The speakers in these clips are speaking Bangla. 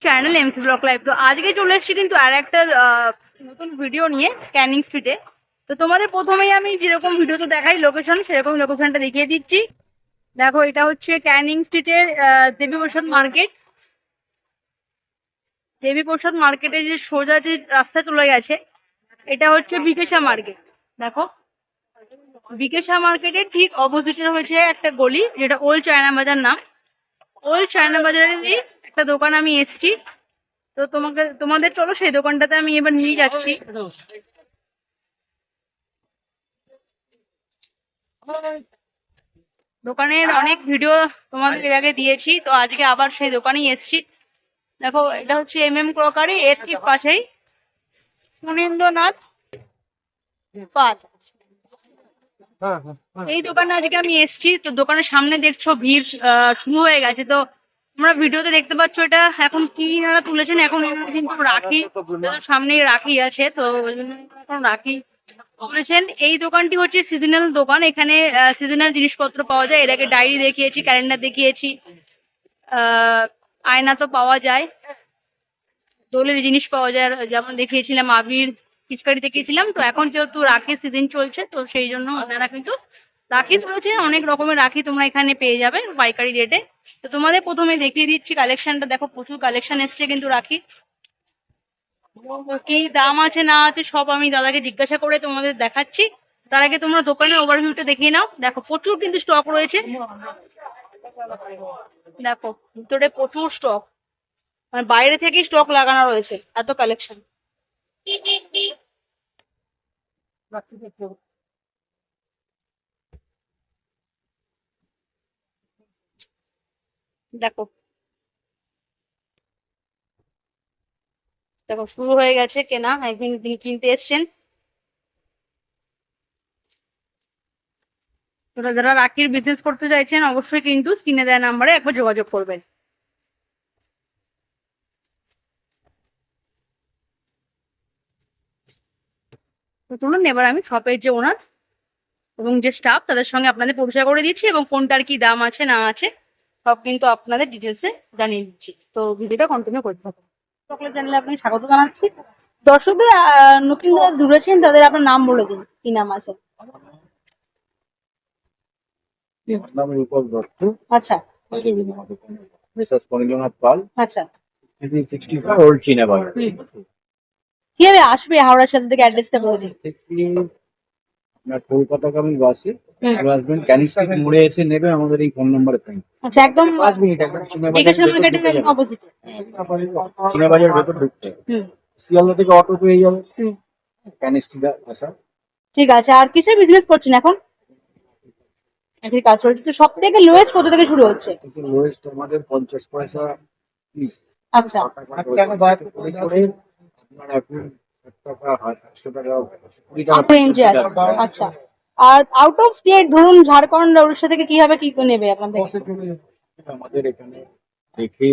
Channel MC block live. তো আজকে চলে এসেছি কিন্তু আর একটা নতুন ভিডিও নিয়ে ক্যানিং স্ট্রিটে। তো তোমাদের প্রথমেই আমি যেরকম ভিডিওতে দেখাই লোকেশন, সেরকম লোকেশনটা দেখিয়ে দিচ্ছি। দেখো, এটা হচ্ছে ক্যানিং স্ট্রিটের দেবীপ্রসাদ মার্কেট। দেবীপ্রসাদ মার্কেটে যে সোজা যে রাস্তা চলে গেছে, এটা হচ্ছে বিকেশা মার্কেট। দেখো, বিকেশা মার্কেটের ঠিক অপোজিটে হয়েছে একটা গলি, যেটা ওল্ড চায়না বাজার নাম। ওল্ড চায়না বাজারেরই একটা দোকান আমি এসছি। তো তোমাদের চলো সেই দোকানটাতে আমি এবার নিয়ে যাচ্ছি। দোকানের অনেক ভিডিও তোমাদের এর আগে দিয়েছি, তো আজকে আবার সেই দোকানেই এসছি। দেখো, এটা হচ্ছে ক্রকারি, এর ঠিক পাশেই সুনীন্দ্রনাথ পাল। এই দোকানে আজকে আমি এসছি। তো দোকানের সামনে দেখছো ভিড় শুরু হয়ে গেছে। তো তোমরা ভিডিওতে দেখতে পাচ্ছ এটা এখন কি এনারা তুলেছেন, এখন কিন্তু রাখি সামনেই রাখি আছে, তো ওই জন্য এখন রাখি তুলেছেন। এই দোকানটি হচ্ছে সিজনাল দোকান, এখানে সিজনাল জিনিসপত্র পাওয়া যায়। এর আগে ডায়েরি দেখিয়েছি, ক্যালেন্ডার দেখিয়েছি, আয়না তো পাওয়া যায়, দোলের জিনিস পাওয়া যায়, যেমন দেখিয়েছিলাম আবির, পিচকারি দেখিয়েছিলাম। তো এখন যেহেতু রাখির সিজন চলছে, তো সেই জন্য ওনারা কিন্তু রাখি তুলেছেন। অনেক রকমের রাখি তোমরা এখানে পেয়ে যাবে পাইকারি রেটে। তো তোমাদের প্রথমে দেখিয়ে দিচ্ছি কালেকশনটা। দেখো, প্রচুর কালেকশন এসছে কিন্তু রাখি। কি দাম আছে না আছে সব আমি দাদাকে জিজ্ঞাসা করে তোমাদের দেখাচ্ছি। তার আগে তোমরা দোকানের ওভারভিউটা দেখিয়ে নাও। দেখো, প্রচুর কিন্তু স্টক রয়েছে। দেখো, ভিতরে প্রচুর স্টক, মানে বাইরে থেকেই স্টক লাগানো রয়েছে, এত কালেকশন। দেখো, দেখো শুরু হয়ে গেছে কেনা, একদিন কিনতে এসছেন। তো যারা রাখির বিজনেস করতে চাইছেন, অবশ্যই কিন্তু স্ক্রিনে দেওয়া নাম্বারে একবার যোগাযোগ করবেন। তো চলুন এবার আমি শপের যে ওনার এবং যে স্টাফ তাদের সঙ্গে আপনাদের পরিচয় করে দিচ্ছি, এবং কোনটার কি দাম আছে না আছে সব কিন্তু আপনাদের ডিটেলসে জানিয়ে দিচ্ছি। তো ভিডিওটা কন্টিনিউ করতে থাকুন। চকলেট চ্যানেলে আপনাকে স্বাগত জানাচ্ছি। দর্শকদের নতুন যারা জুড়েছেন তাদের আপনার নাম বলে দিন, কি নাম আছে? আচ্ছা, আচ্ছা। কিভাবে আসবে হাওড়ার সাথে থেকে, অ্যাড্রেসটা বলে দিন। কলকাতাগামী বাসে আসবেন, ক্যানিং স্ট্রিট মোড়ে এসে নেবে আমাদের এই ফোন নম্বরে। আচ্ছা, একদম 5 মিনিট, একদম অপোজিট। সিনেবাজার ভেতর ঢুকতে শিয়ালদা থেকে অটো পেয়ে যাবে, ক্যানিং স্ট্রিট আসা। ঠিক আছে। আর কিসের বিজনেস করছেন এখন? একই কাজ চলছে। তো সব থেকে লোয়েস্ট কত থেকে শুরু হচ্ছে? লোয়েস্ট আমাদের 50 পয়সা পিস। আচ্ছা, আপনার এখন 1 টাকা 100 টাকা 20 টাকা রেঞ্জে আছে। আচ্ছা, আর আউট অফ স্টেট ধরুন ঝাড়খণ্ড, উড়িষ্যা থেকে কিভাবে কি নেবে আপনাদের? আমাদের এখানে দেখে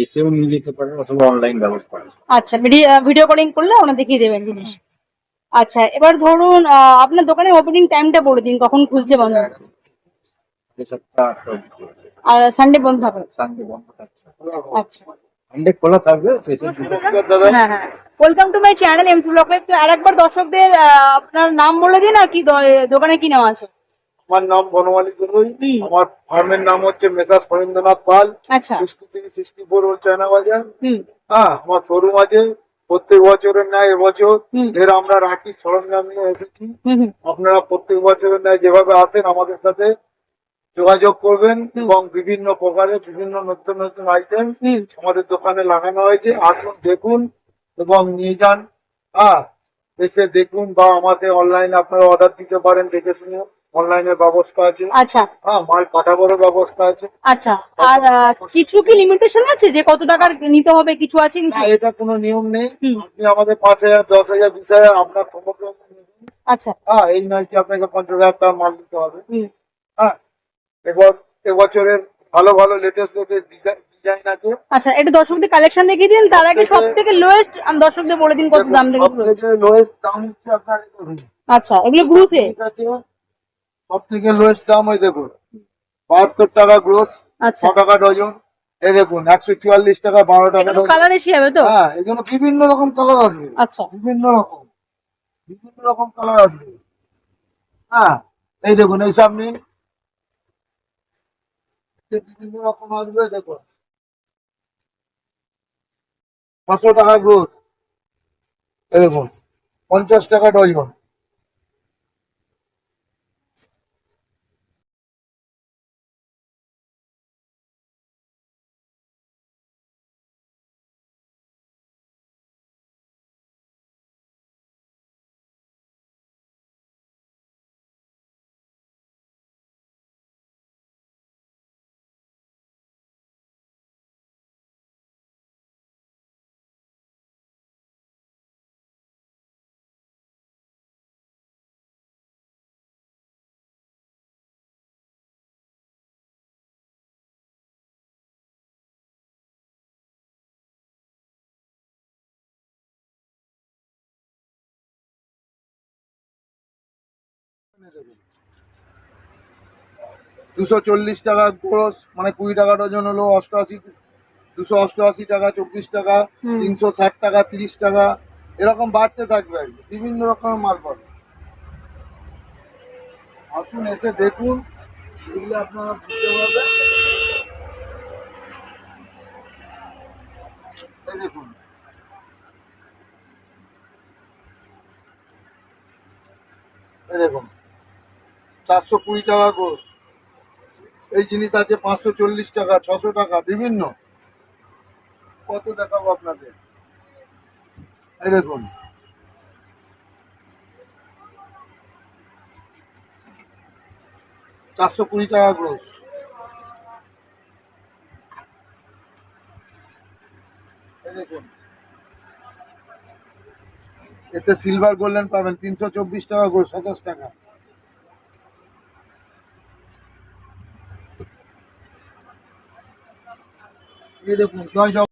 এসেও নিয়ে যেতে পারেন, অথবা অনলাইন ব্যবস্থা আছে। আচ্ছা, ভিডিও কলিং করলে ওনা দেখিয়ে দেবেন জিনিস। আচ্ছা, এবার ধরুন আপনার দোকানের ওপেনিং টাইমটা বলে দিন, কখন খুলছে বন্ধ হচ্ছে? আর সানডে বন্ধ থাকে? সানডে বন্ধ থাকে। আচ্ছা, সানডে খোলা থাকবে। হ্যাঁ হ্যাঁ। Welcome to my channel MC block live. তো আরেকবার দর্শকদের আপনার নাম বলে দিন, আর কি দোকানে কি নাম আছে? আমার নাম বনমালী চৌধুরী। আমার ফার্মের নাম হচ্ছে মেসার্স ফরেন্দ্রনাথ পাল। আচ্ছা, 64 ওল্ড চায়না বাজার। হ্যাঁ, আমার শোরুম আছে। প্রত্যেক বছরের ন্যায় এবছর আমরা রাখি সরঞ্জাম নিয়ে এসেছি। আপনারা প্রত্যেক বছরের ন্যায় যেভাবে আসেন আমাদের সাথে যোগাযোগ করবেন, এবং বিভিন্ন প্রকারের বিভিন্ন নতুন নতুন আইটেম আমাদের দোকানে লাগানো হয়েছে। আসুন, দেখুন এবং নিয়ে যান। হ্যাঁ, এসে দেখুন, বা আমাদের অনলাইনে আপনারা অর্ডার দিতে পারেন, দেখে শুনে অনলাইনের ব্যবস্থা আছে। আচ্ছা, হ্যাঁ, মাল পাঠাবারও ব্যবস্থা আছে। আচ্ছা। আর কিছু কি লিমিটেশন আছে যে কত টাকার নিতে হবে, কিছু আছে? এটা কোনো নিয়ম নেই। আপনি আমাদের 5,000, 10,000, 20,000 আপনার ক্ষমতা। আচ্ছা, হ্যাঁ, এই নয় কি আপনাকে 50,000 টাকা মাল দিতে হবে। হ্যাঁ, এবছরের ভালো ভালো লেটেস্ট ডিজাইন আছে। আচ্ছা, এটা দর্শকদের কালেকশন দেখিয়ে দিন। তার আগে সব থেকে লোয়েস্ট দর্শকদের বলে দিন কত দাম থেকে শুরু হচ্ছে। লোয়েস্ট দাম হচ্ছে আপনার, আচ্ছা, এগুলো গ্রুসে? সব থেকে লোয়েস্ট দাম ওই দেখুন, 72 টাকা গ্রোস, আচ্ছা, 6 টাকা ডজন। এই দেখুন 144 টাকা, 12 টাকা এগুলো ডজন। কালার এসে যাবে তো? হ্যাঁ, এগুলো বিভিন্ন রকম কালার আসবে, আচ্ছা। বিভিন্ন রকম কালার আসবে। হ্যাঁ, এই দেখুন এইসব নিন, বিভিন্ন রকম আসবে। দেখুন 600 টাকা গ্রোথ, এই দেখুন 50 টাকা ডজন। দেখুন 240 টাকা গ্রোস, মানে 20 টাকা ডজন হলো 88, 288 টাকা, 24 টাকা, হুম। 360 টাকা, 30 টাকা, এরকম বাড়তে থাকবে আর কি। বিভিন্ন রকমের মাল পাবে। আসুন এসে দেখুন, এগুলো আপনারা বুঝতে পারবেন। এই দেখুন, এই দেখুন 420 টাকা গোস। এই জিনিস আছে 540 টাকা, 600 টাকা, বিভিন্ন। কত দেখাবো আপনাকে? এই দেখুন 420 টাকা গ্রোস। এই দেখুন, এতে সিলভার গোল্ডেন পাবেন 324 টাকা গ্রোস, 27 টাকা। এই দেখুন জয় জগন্নাথ।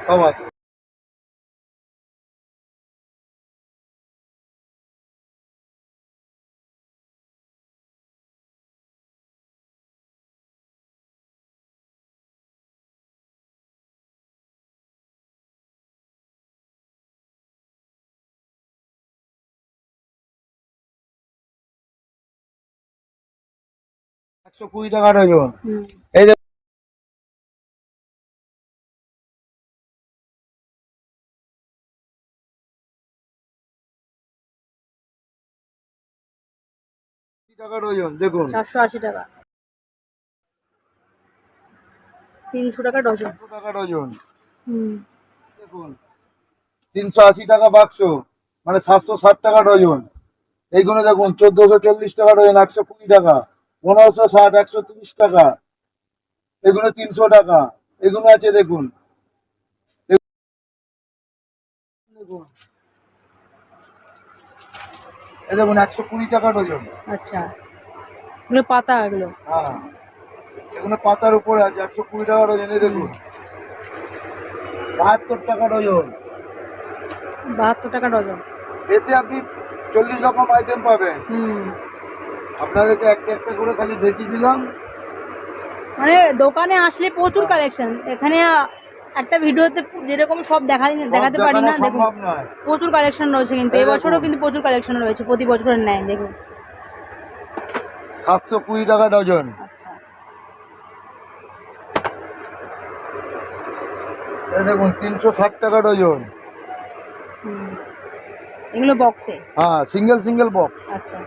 সব আছে। 120 টাকা ডজন। হুম। এই যে টাকা ডজন দেখুন, 480 টাকা, 300 টাকা ডজন। 100 টাকা ডজন হুম। দেখুন, 380 টাকা বাক্স, মানে 760 টাকা ডজন। এইগুলো দেখুন 1440 টাকা ডজন, 120 টাকা, 1560, 130 টাকা, এগুলো 300 টাকা। এগুলো আছে দেখুন, দেখুন এই দেখুন 120 টাকা ডজন। আচ্ছা, এগুলো পাতা, এগুলো হ্যাঁ, এগুলো পাতার উপরে আছে, 120 টাকা ডজন। এই দেখুন 72 টাকা ডজন। 72 টাকা ডজন। এতে আপনি 40 রকম আইটেম পাবেন। হুম। আপনাদেরকে একটা একটা করে খালি দেখিয়ে দিলাম। মানে দোকানে আসলে প্রচুর কালেকশন। এখানে একটা ভিডিওতে যেরকম সব দেখাতে পারি না, সব দেখুন সম্ভব নয়। প্রচুর কালেকশন রয়েছে, কিন্তু এই এবছরও দেখুন। কিন্তু প্রচুর কালেকশন রয়েছে প্রতি বছরের ন্যায়। দেখুন 720 টাকা ডজন। আচ্ছা, এই দেখুন 360 টাকা ডজন। হুম, এগুলো বক্সে। হ্যাঁ, সিঙ্গেল সিঙ্গেল বক্স। আচ্ছা,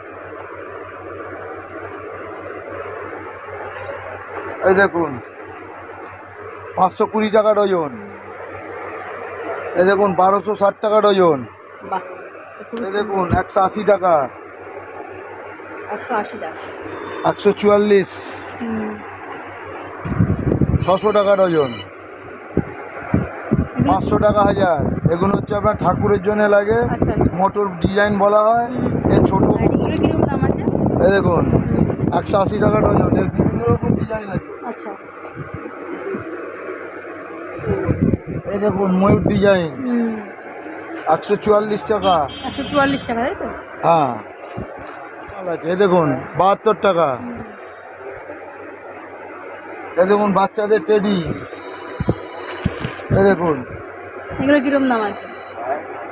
এই দেখুন 520 টাকা ডজন। এই দেখুন 1260 টাকা ডজন। বাহ, এই দেখুন 180 টাকা, 180 টাকা। 144, হুম, 600 টাকা ডজন, 500 টাকা হাজার। এগুলো হচ্ছে আপনার ঠাকুরের জন্য লাগে, আচ্ছা আচ্ছা। মোটর ডিজাইন বলা হয়। এর ছোট, আর এগুলো কিরকম দাম আছে? এই দেখুন 180 টাকা ডজন। এর বিভিন্ন রকম ডিজাইন আছে। আচ্ছা, এই দেখুন ময়ূর ডিজাইন, হুম, 144 টাকা। 144 টাকা, তাই তো? হ্যাঁ, এই দেখুন 72 টাকা। এই দেখুন বাচ্চাদের টেডি, এই দেখুন এগুলো কিরকম দাম আছে?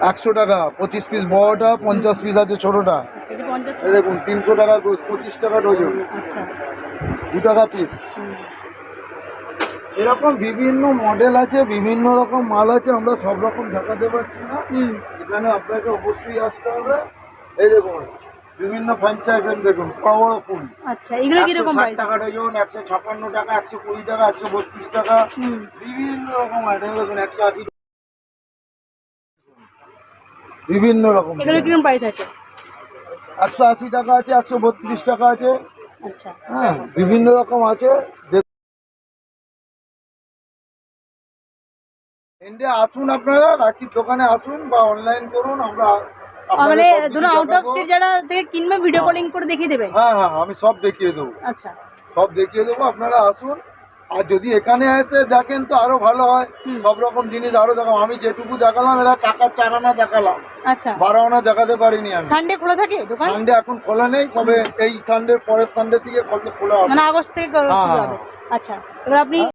100 টাকা, 25 পিস বড়টা, 50 পিস আছে ছোটটা। আচ্ছা, এটা 50 এই দেখুন 300 টাকা, 25 টাকা ডজন, আচ্ছা, 2 টাকা পিস। হুম, এরকম বিভিন্ন মডেল আছে, বিভিন্ন রকম মাল আছে। আমরা সব রকম দেখাতে পারছি না, হুম, এখানে আপনাকে অবশ্যই আসতে হবে। এই দেখুন বিভিন্ন ফ্যান্সি আইটেম দেখুন, বড় বড় ফুল, আচ্ছা, এগুলো কিরকম 160 প্রাইস? টাকা ডজন, 156 টাকা, 120 টাকা, 132 টাকা, হুম, বিভিন্ন রকম আইটেম দেখুন, 180 বিভিন্ন রকম। এগুলো কিরকম প্রাইস আছে? 180 টাকা আছে, 132 টাকা আছে। আচ্ছা, হ্যাঁ, বিভিন্ন রকম আছে। এন্ডে আসুন, আপনারা রাখির দোকানে আসুন বা অনলাইন করুন। আমরা আপনাদের মানে সব কিছু ধরুন আউট অফ দেখাবো। স্টেট যারা থেকে কিনবে ভিডিও কলিং করে দেখিয়ে দেবেন? হ্যাঁ হ্যাঁ, আমি সব দেখিয়ে দেবো, আচ্ছা, সব দেখিয়ে দেবো। আপনারা আসুন। আর যদি এখানে এসে দেখেন তো আরো ভালো হয়। হুম। সব রকম জিনিস আরো দেখাম। আমি যেটুকু দেখালাম এটা টাকার 4 আনা দেখালাম, আচ্ছা। 12 আনা দেখাতে পারিনি আমি। সানডে খোলা থাকে দোকান? সানডে এখন খোলা নেই, তবে এই সানডে পরের সানডে থেকে খোলা হবে। মানে আগস্ট থেকে শুরু হ্যাঁ, হবে। আচ্ছা, এবার আপনি